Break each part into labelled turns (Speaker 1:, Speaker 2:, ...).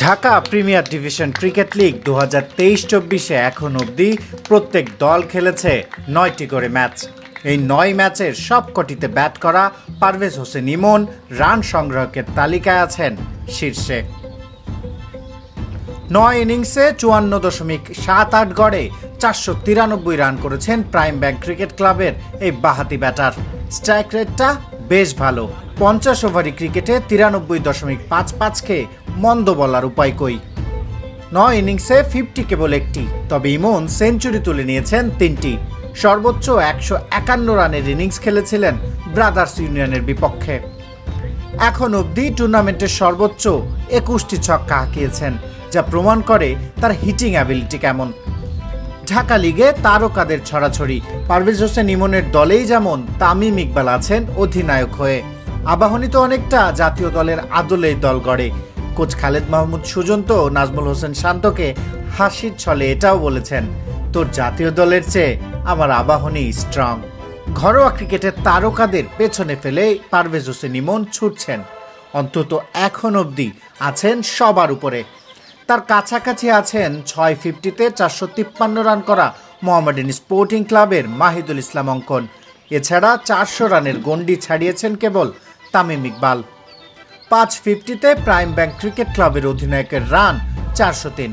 Speaker 1: Dhaka premier division cricket league 2023-24-এ এখন অবধি প্রত্যেক দল খেলেছে 9টি করে ম্যাচ। এই 9 ম্যাচের সবকটিতে ব্যাট করা পারভেজ হোসেন ইমন রান সংগ্রাহকের তালিকায় আছেন শীর্ষে। 9 ইনিংসে 54.78 গড়ে 493 রান করেছেন প্রাইম ব্যাংক ক্রিকেট ক্লাবের এই বাঁহাতি ব্যাটার। স্ট্রাইক রেটটা বেশ ভালো, 50 ওভারি ক্রিকেটে 93.55কে মন্দ বলার উপায় কই। 9 ইনিংসে 50 কেবল একটি, তবে ইমন সেঞ্চুরি তুলে নিয়েছেন 3টি। সর্বোচ্চ 151 রানের ইনিংস খেলেছিলেন ব্রাদার্স ইউনিয়নের বিপক্ষে। এখন অবধি টুর্নামেন্টের সর্বোচ্চ 21টি ছক্কা হাঁকিয়েছেন, যা প্রমাণ করে তার হিটিং অ্যাবিলিটি কেমন। ঢাকা লিগে তারকাদের ছড়াছড়ি। পারভেজ হোসেন ইমনের দলেই যেমন তামিম ইকবাল আছেন অধিনায়ক হয়ে, আবাহনী তো অনেকটা জাতীয় দলের আদলেই দল গড়ে। কোচ খালেদ মাহমুদ সুজন তো নাজমুল হোসেন শান্তকে হাসির ছলে এটাও বলেছেন, তোর জাতীয় দলের চেয়ে আমার আবাহনী স্ট্রং। ঘরোয়া ক্রিকেটের তারকাদের পেছনে ফেলে পারভেজ হোসেন ইমন ছুটছেন, অন্তত এখন অবধি আছেন সবার উপরে। তার কাছাকাছি আছেন 650-তে 453 রান করা মোহামেডান স্পোর্টিং ক্লাবের মাহিদুল ইসলাম অঙ্কন। এছাড়া 400 রানের গন্ডি ছাড়িয়েছেন কেবল তামিম ইকবাল। 550-তে প্রাইম ব্যাংক ক্রিকেট ক্লাবের অধিনায়কের রান 403।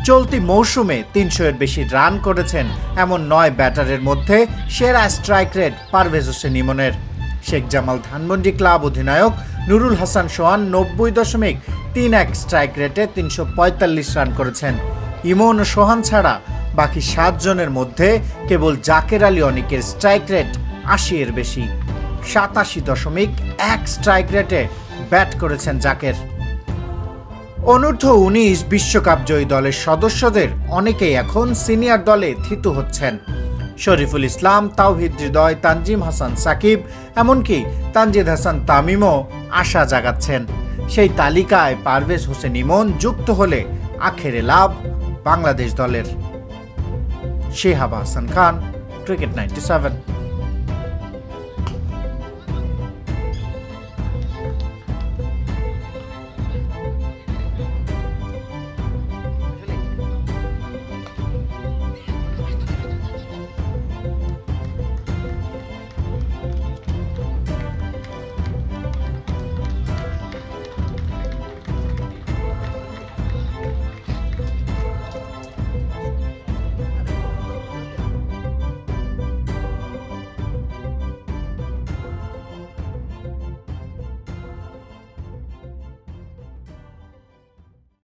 Speaker 1: চলতি মৌসুমে 300-এর বেশি রান করেছেন এমন 9 ব্যাটারের মধ্যে সেরা স্ট্রাইক রেট পারভেজ হোসেন ইমনের। শেখ জামাল ধানমন্ডি ক্লাব অধিনায়ক নুরুল হাসান সোহান 90.31 স্ট্রাইক রেটে 345 রান করেছেন। ইমন ও সোহান ছাড়া বাকি 7 জনের মধ্যে কেবল জাকের আলী অনিকের স্ট্রাইক রেট 80-এর বেশি। 87.1 স্ট্রাইক রেটে ব্যাট করেছেন জাকের। অনূর্ধ্ব 19 বিশ্বকাপ জয়ী দলের সদস্যদের অনেকেই এখন সিনিয়র দলে থিতু হচ্ছেন। শরীফুল ইসলাম, তাওহিদ হৃদয়, তানজিম হাসান সাকিব, এমনকি তানজিদ হাসান তামিমও আশা জাগাচ্ছেন। সেই তালিকায় পারভেজ হোসেন ইমন যুক্ত হলে আখেরে লাভ বাংলাদেশ দলের। শিহাব হাসান খান, ক্রিকেট 97।